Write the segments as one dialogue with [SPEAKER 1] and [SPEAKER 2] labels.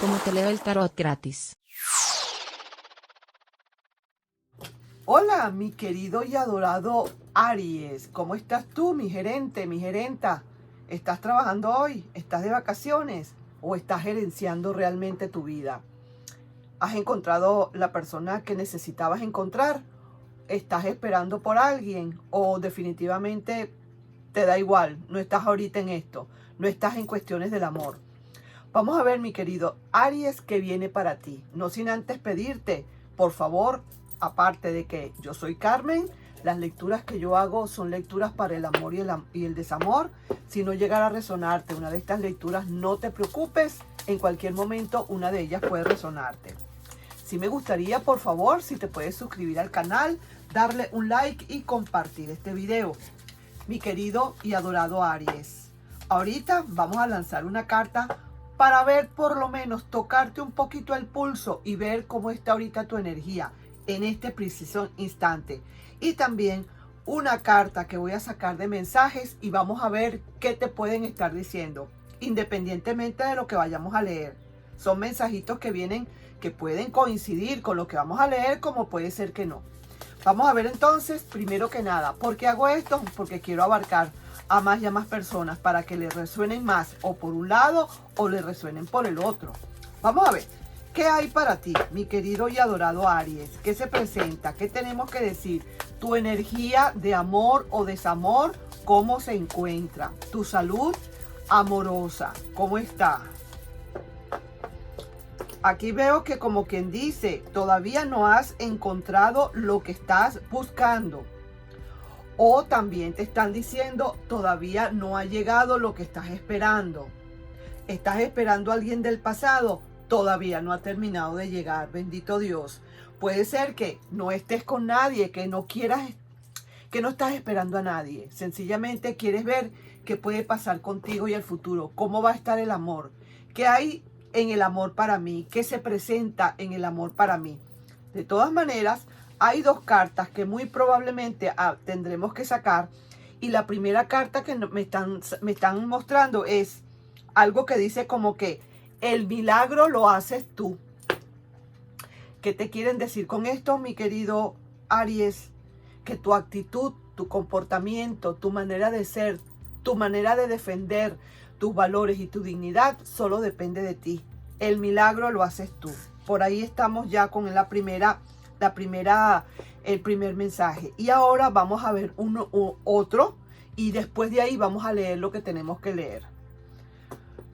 [SPEAKER 1] cómo te leo el tarot gratis.
[SPEAKER 2] Hola, mi querido y adorado Aries. ¿Cómo estás tú, mi gerente, mi gerenta? ¿Estás trabajando hoy? ¿Estás de vacaciones? ¿O estás gerenciando realmente tu vida? ¿Has encontrado la persona que necesitabas encontrar? ¿Estás esperando por alguien? ¿O definitivamente te da igual? No estás ahorita en esto. No estás en cuestiones del amor. Vamos a ver, mi querido Aries, qué viene para ti. No sin antes pedirte, por favor, aparte de que yo soy Carmen, las lecturas que yo hago son lecturas para el amor y el desamor. Si no llegara a resonarte una de estas lecturas, no te preocupes. En cualquier momento una de ellas puede resonarte. Sí me gustaría, por favor, si te puedes suscribir al canal, darle un like y compartir este video. Mi querido y adorado Aries, ahorita vamos a lanzar una carta para ver, por lo menos, tocarte un poquito el pulso y ver cómo está ahorita tu energía en este preciso instante. Y también una carta que voy a sacar de mensajes y vamos a ver qué te pueden estar diciendo, independientemente de lo que vayamos a leer. Son mensajitos que vienen, que pueden coincidir con lo que vamos a leer, como puede ser que no. Vamos a ver entonces, primero que nada, ¿por qué hago esto? Porque quiero abarcar a más y a más personas para que le resuenen más o por un lado o le resuenen por el otro. Vamos a ver, ¿qué hay para ti, mi querido y adorado Aries? ¿Qué se presenta? ¿Qué tenemos que decir? Tu energía de amor o desamor, ¿cómo se encuentra? Tu salud amorosa, ¿cómo está? Aquí veo que, como quien dice, todavía no has encontrado lo que estás buscando. O también te están diciendo, todavía no ha llegado lo que estás esperando. ¿Estás esperando a alguien del pasado? Todavía no ha terminado de llegar, bendito Dios. Puede ser que no estés con nadie, que no quieras, que no estás esperando a nadie. Sencillamente quieres ver qué puede pasar contigo y el futuro. ¿Cómo va a estar el amor? ¿Qué hay en el amor para mí? ¿Qué se presenta en el amor para mí? De todas maneras, hay dos cartas que muy probablemente tendremos que sacar. Y la primera carta que me están mostrando es algo que dice como que el milagro lo haces tú. ¿Qué te quieren decir con esto, mi querido Aries? Que tu actitud, tu comportamiento, tu manera de ser, tu manera de defender tus valores y tu dignidad solo depende de ti. El milagro lo haces tú. Por ahí estamos ya con el primer mensaje. Y ahora vamos a ver otro y después de ahí vamos a leer lo que tenemos que leer.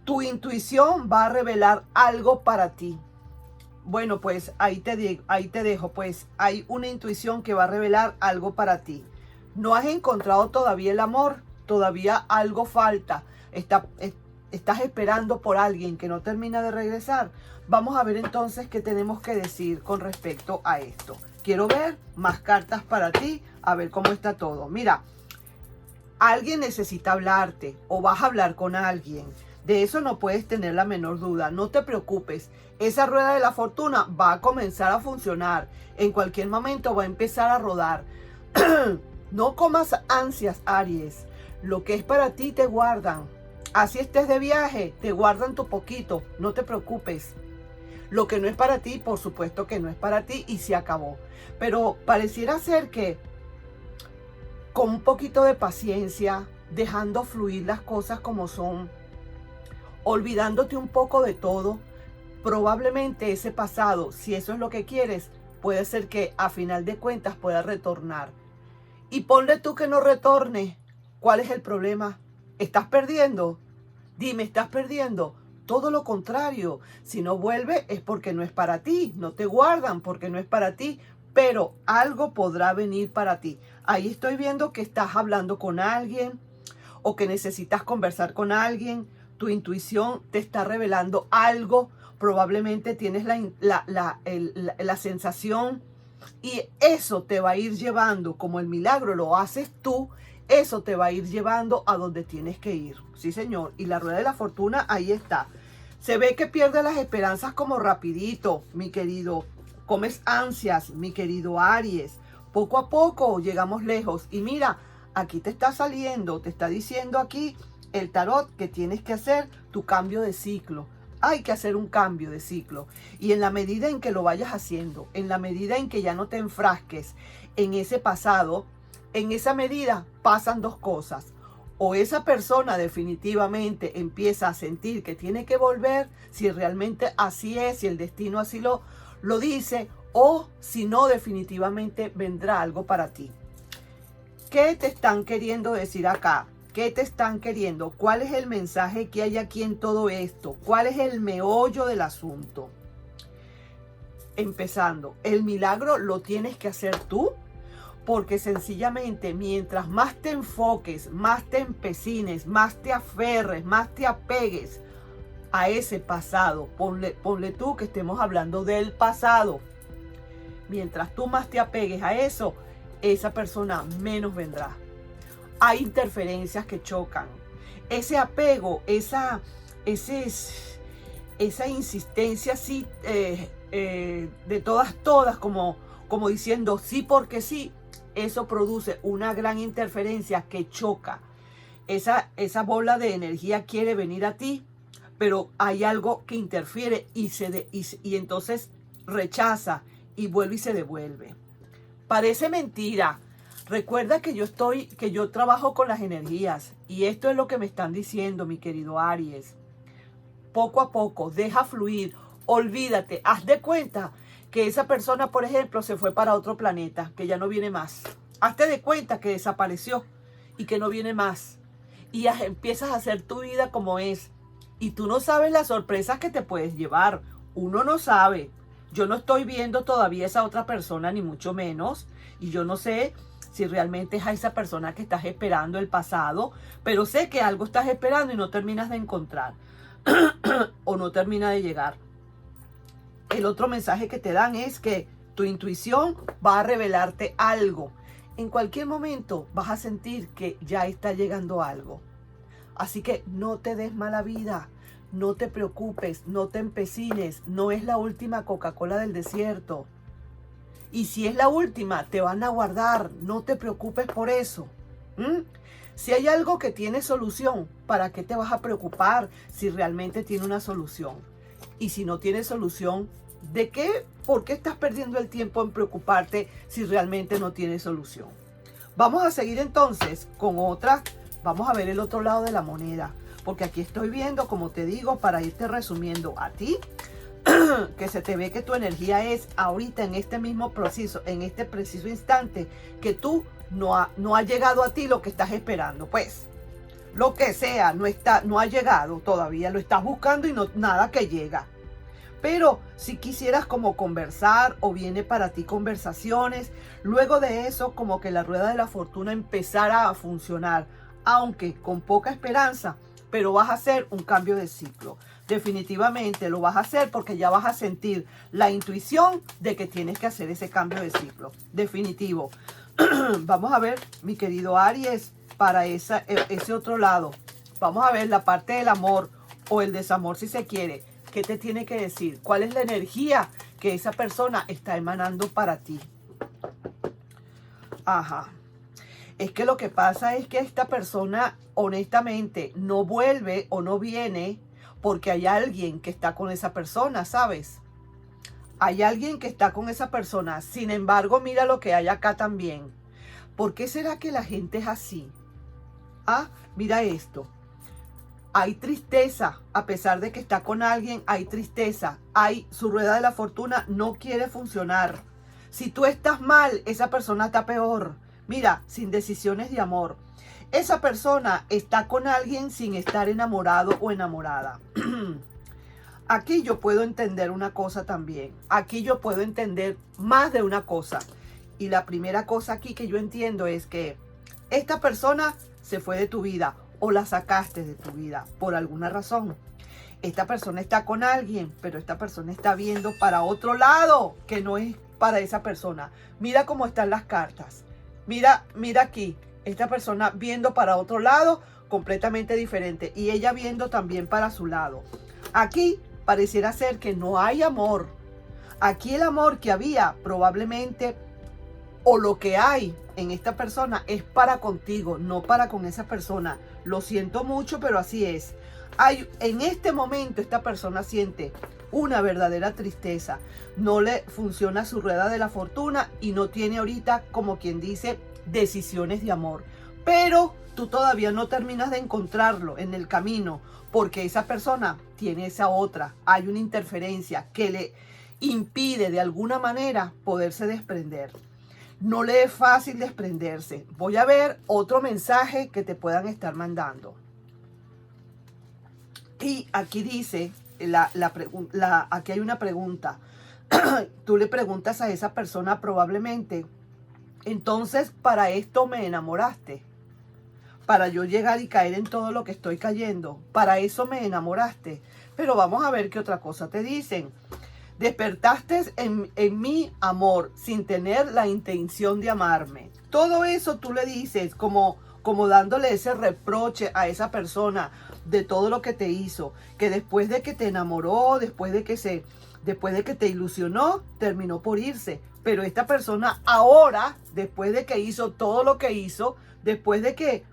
[SPEAKER 2] Tu intuición va a revelar algo para ti. Bueno, pues ahí te dejo, pues hay una intuición que va a revelar algo para ti. No has encontrado todavía el amor, todavía algo falta. Estás esperando por alguien que no termina de regresar. Vamos a ver entonces qué tenemos que decir con respecto a esto. Quiero ver más cartas para ti, a ver cómo está todo. Mira, alguien necesita hablarte o vas a hablar con alguien. De eso no puedes tener la menor duda. No te preocupes. Esa rueda de la fortuna va a comenzar a funcionar. En cualquier momento va a empezar a rodar. No comas ansias, Aries. Lo que es para ti te guardan. Así estés de viaje, te guardan tu poquito. No te preocupes. Lo que no es para ti, por supuesto que no es para ti y se acabó. Pero pareciera ser que con un poquito de paciencia, dejando fluir las cosas como son, olvidándote un poco de todo, probablemente ese pasado, si eso es lo que quieres, puede ser que a final de cuentas pueda retornar. Y ponle tú que no retorne. ¿Cuál es el problema? ¿Estás perdiendo? Dime, ¿estás perdiendo? Todo lo contrario. Si no vuelve es porque no es para ti. No te guardan porque no es para ti. Pero algo podrá venir para ti. Ahí estoy viendo que estás hablando con alguien o que necesitas conversar con alguien. Tu intuición te está revelando algo. Probablemente tienes la sensación y eso te va a ir llevando, como el milagro lo haces tú, eso te va a ir llevando a donde tienes que ir. Sí, señor. Y la rueda de la fortuna ahí está. Se ve que pierdes las esperanzas como rapidito, mi querido. Comes ansias, mi querido Aries. Poco a poco llegamos lejos. Y mira, aquí te está saliendo, te está diciendo aquí el tarot que tienes que hacer tu cambio de ciclo. Hay que hacer un cambio de ciclo. Y en la medida en que lo vayas haciendo, en la medida en que ya no te enfrasques en ese pasado, en esa medida pasan dos cosas. O esa persona definitivamente empieza a sentir que tiene que volver, si realmente así es, si el destino así lo dice, o si no, definitivamente vendrá algo para ti. ¿Qué te están queriendo decir acá? ¿Qué te están queriendo? ¿Cuál es el mensaje que hay aquí en todo esto? ¿Cuál es el meollo del asunto? Empezando, el milagro lo tienes que hacer tú, porque sencillamente mientras más te enfoques, más te empecines, más te aferres, más te apegues a ese pasado, ponle tú que estemos hablando del pasado, mientras tú más te apegues a eso, esa persona menos vendrá. Hay interferencias que chocan. Ese apego, esa insistencia así de todas, como diciendo sí porque sí, eso produce una gran interferencia que choca. Esa bola de energía quiere venir a ti, pero hay algo que interfiere y entonces rechaza y vuelve y se devuelve. Parece mentira. Recuerda que yo trabajo con las energías y esto es lo que me están diciendo, mi querido Aries. Poco a poco, deja fluir, olvídate, haz de cuenta que esa persona, por ejemplo, se fue para otro planeta, que ya no viene más. Hazte de cuenta que desapareció y que no viene más. Y empiezas a hacer tu vida como es. Y tú no sabes las sorpresas que te puedes llevar. Uno no sabe. Yo no estoy viendo todavía esa otra persona, ni mucho menos. Y yo no sé si realmente es a esa persona que estás esperando el pasado. Pero sé que algo estás esperando y no terminas de encontrar. O no termina de llegar. El otro mensaje que te dan es que tu intuición va a revelarte algo. En cualquier momento vas a sentir que ya está llegando algo. Así que no te des mala vida, no te preocupes, no te empecines. No es la última Coca-Cola del desierto. Y si es la última, te van a guardar. No te preocupes por eso. Si hay algo que tiene solución, ¿para qué te vas a preocupar si realmente tiene una solución? Y si no tiene solución, ¿de qué? ¿Por qué estás perdiendo el tiempo en preocuparte si realmente no tiene solución? Vamos a seguir entonces con otra. Vamos a ver el otro lado de la moneda. Porque aquí estoy viendo, como te digo, para irte resumiendo a ti, que se te ve que tu energía es ahorita en este mismo proceso, en este preciso instante, que tú no ha llegado a ti lo que estás esperando. Pues, lo que sea, no ha llegado todavía, lo estás buscando y nada que llega. Pero si quisieras como conversar o viene para ti conversaciones, luego de eso como que la rueda de la fortuna empezara a funcionar, aunque con poca esperanza, pero vas a hacer un cambio de ciclo. Definitivamente lo vas a hacer porque ya vas a sentir la intuición de que tienes que hacer ese cambio de ciclo. Definitivo. Vamos a ver, mi querido Aries, para ese otro lado. Vamos a ver la parte del amor o el desamor si se quiere. ¿Qué te tiene que decir? ¿Cuál es la energía que esa persona está emanando para ti? Ajá. Es que lo que pasa es que esta persona honestamente no vuelve o no viene porque hay alguien que está con esa persona, ¿sabes? Hay alguien que está con esa persona. Sin embargo, mira lo que hay acá también. ¿Por qué será que la gente es así? Ah, mira esto. Hay tristeza, a pesar de que está con alguien, hay tristeza. Su rueda de la fortuna no quiere funcionar. Si tú estás mal, esa persona está peor. Mira, sin decisiones de amor. Esa persona está con alguien sin estar enamorado o enamorada. Aquí yo puedo entender una cosa también. Aquí yo puedo entender más de una cosa. Y la primera cosa aquí que yo entiendo es que esta persona se fue de tu vida o la sacaste de tu vida por alguna razón. Esta persona está con alguien, pero esta persona está viendo para otro lado que no es para esa persona. Mira cómo están las cartas. Mira aquí. Esta persona viendo para otro lado completamente diferente. Y ella viendo también para su lado. Aquí pareciera ser que no hay amor. Aquí el amor que había probablemente, o lo que hay en esta persona, es para contigo, no para con esa persona. Lo siento mucho, pero así es. En este momento esta persona siente una verdadera tristeza. No le funciona su rueda de la fortuna y no tiene ahorita, como quien dice, decisiones de amor. Pero tú todavía no terminas de encontrarlo en el camino, porque esa persona tiene esa otra. Hay una interferencia que le impide de alguna manera poderse desprender. No le es fácil desprenderse. Voy a ver otro mensaje que te puedan estar mandando. Y aquí dice, aquí hay una pregunta. Tú le preguntas a esa persona probablemente, entonces para esto me enamoraste. Para yo llegar y caer en todo lo que estoy cayendo. Para eso me enamoraste. Pero vamos a ver qué otra cosa te dicen. Despertaste en mí amor sin tener la intención de amarme. Todo eso tú le dices como dándole ese reproche a esa persona de todo lo que te hizo. Que después de que te enamoró, después de que te ilusionó, terminó por irse. Pero esta persona ahora, después de que hizo todo lo que hizo, después de que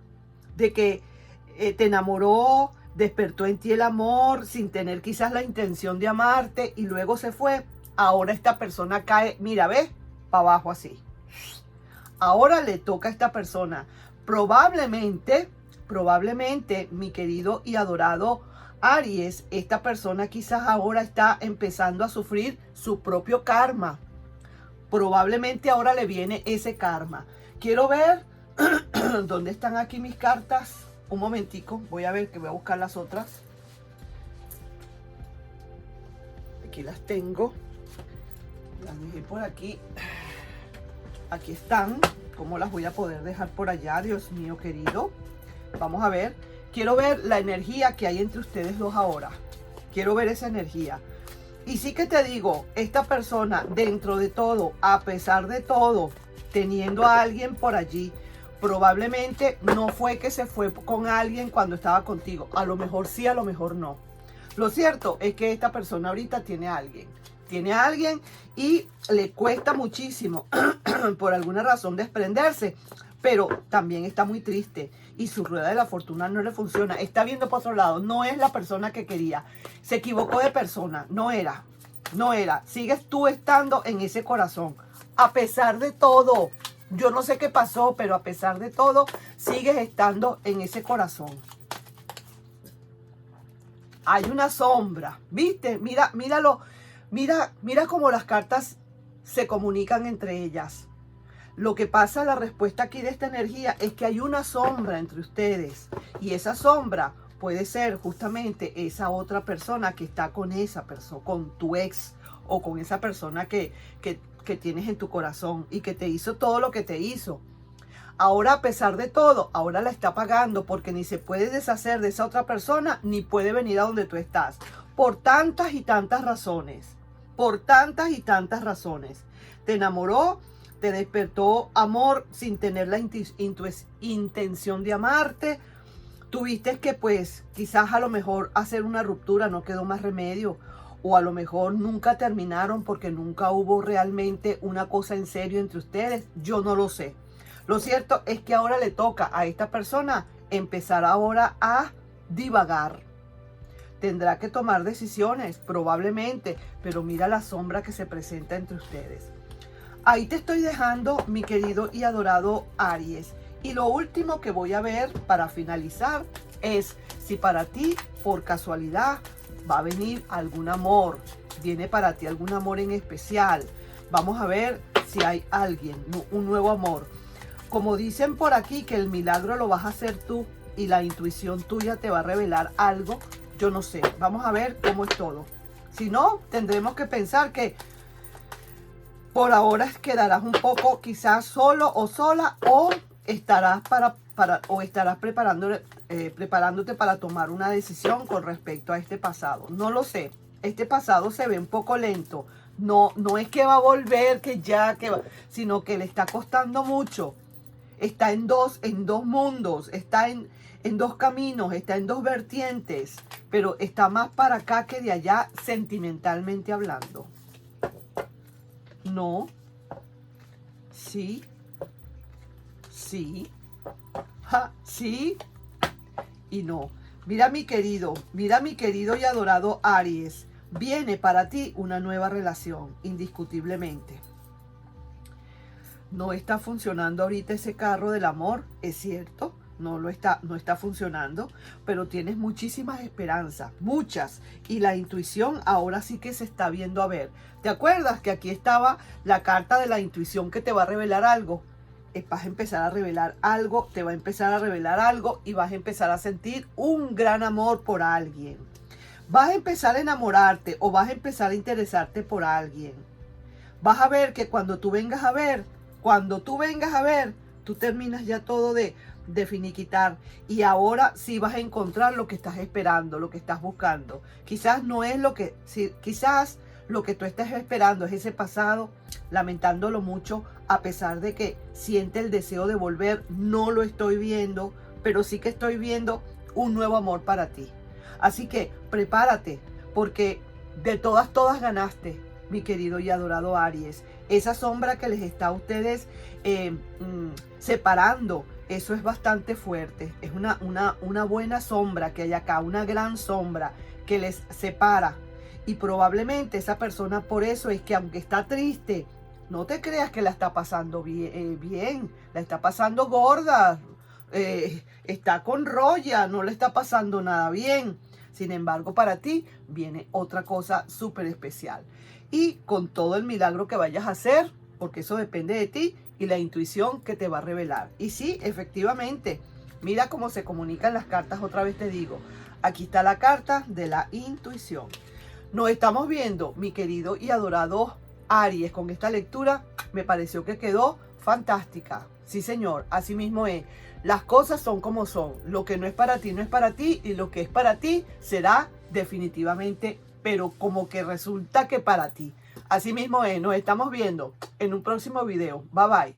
[SPEAKER 2] te enamoró, despertó en ti el amor sin tener quizás la intención de amarte y luego se fue, ahora esta persona cae, mira, ¿ves? Para abajo así. Ahora le toca a esta persona. Probablemente, mi querido y adorado Aries, esta persona quizás ahora está empezando a sufrir su propio karma. Probablemente ahora le viene ese karma. Quiero ver ¿dónde están aquí mis cartas? Un momentico, voy a ver que voy a buscar las otras. Aquí las tengo. Las dejé por aquí. Aquí están. ¿Cómo las voy a poder dejar por allá? Dios mío querido. Vamos a ver. Quiero ver la energía que hay entre ustedes dos ahora. Quiero ver esa energía. Y sí que te digo, esta persona dentro de todo, a pesar de todo, teniendo a alguien por allí, probablemente no fue que se fue con alguien cuando estaba contigo. A lo mejor sí, a lo mejor no. Lo cierto es que esta persona ahorita tiene a alguien. Tiene a alguien y le cuesta muchísimo por alguna razón desprenderse. Pero también está muy triste y su rueda de la fortuna no le funciona. Está viendo por otro lado. No es la persona que quería. Se equivocó de persona. No era. Sigues tú estando en ese corazón. A pesar de todo. Yo no sé qué pasó, pero a pesar de todo, sigues estando en ese corazón. Hay una sombra, ¿viste? Míralo, mira cómo las cartas se comunican entre ellas. Lo que pasa, la respuesta aquí de esta energía es que hay una sombra entre ustedes. Y esa sombra puede ser justamente esa otra persona que está con esa persona, con tu ex o con esa persona que tienes en tu corazón y que te hizo todo lo que te hizo. Ahora, a pesar de todo, ahora la está pagando porque ni se puede deshacer de esa otra persona ni puede venir a donde tú estás. Por tantas y tantas razones. Te enamoró, te despertó amor sin tener la intención de amarte. Tuviste que pues quizás a lo mejor hacer una ruptura, no quedó más remedio. O a lo mejor nunca terminaron porque nunca hubo realmente una cosa en serio entre ustedes. Yo no lo sé. Lo cierto es que ahora le toca a esta persona empezar ahora a divagar. Tendrá que tomar decisiones, probablemente, pero mira la sombra que se presenta entre ustedes. Ahí te estoy dejando, mi querido y adorado Aries. Y lo último que voy a ver para finalizar es si para ti, por casualidad, va a venir algún amor. Viene para ti algún amor en especial. Vamos a ver si hay alguien, un nuevo amor. Como dicen por aquí que el milagro lo vas a hacer tú y la intuición tuya te va a revelar algo. Yo no sé. Vamos a ver cómo es todo. Si no, tendremos que pensar que por ahora quedarás un poco quizás solo o sola o estarás preparándote para tomar una decisión con respecto a este pasado. No lo sé. Este pasado se ve un poco lento. No es que va a volver, sino que le está costando mucho. Está en dos mundos, está en dos caminos, está en dos vertientes, pero está más para acá que de allá sentimentalmente hablando. No. Sí. Sí. Ja, sí. Y no. Mira mi querido y adorado Aries. Viene para ti una nueva relación, indiscutiblemente. No está funcionando ahorita ese carro del amor, es cierto. No está funcionando, pero tienes muchísimas esperanzas, muchas, y la intuición ahora sí que se está viendo a ver. ¿Te acuerdas que aquí estaba la carta de la intuición que te va a revelar algo? Vas a empezar a revelar algo, te va a empezar a revelar algo y vas a empezar a sentir un gran amor por alguien. Vas a empezar a enamorarte o vas a empezar a interesarte por alguien. Vas a ver que cuando tú vengas a ver, tú terminas ya todo de finiquitar y ahora sí vas a encontrar lo que estás esperando, lo que estás buscando. Quizás no es lo que, quizás lo que tú estás esperando es ese pasado, lamentándolo mucho, a pesar de que siente el deseo de volver. No lo estoy viendo, pero sí que estoy viendo un nuevo amor para ti. Así que prepárate, porque de todas ganaste, mi querido y adorado Aries. Esa sombra que les está a ustedes separando, eso es bastante fuerte. Es una buena sombra que hay acá, una gran sombra que les separa. Y probablemente esa persona, por eso es que aunque está triste, no te creas que la está pasando bien, la está pasando gorda, está con roya, no le está pasando nada bien. Sin embargo, para ti viene otra cosa súper especial. Y con todo el milagro que vayas a hacer, porque eso depende de ti y la intuición que te va a revelar. Y sí, efectivamente, mira cómo se comunican las cartas, otra vez te digo. Aquí está la carta de la intuición. Nos estamos viendo, mi querido y adorado Aries, con esta lectura. Me pareció que quedó fantástica. Sí, señor, así mismo es. Las cosas son como son. Lo que no es para ti, no es para ti. Y lo que es para ti será definitivamente, pero como que resulta que para ti. Así mismo es. Nos estamos viendo en un próximo video. Bye, bye.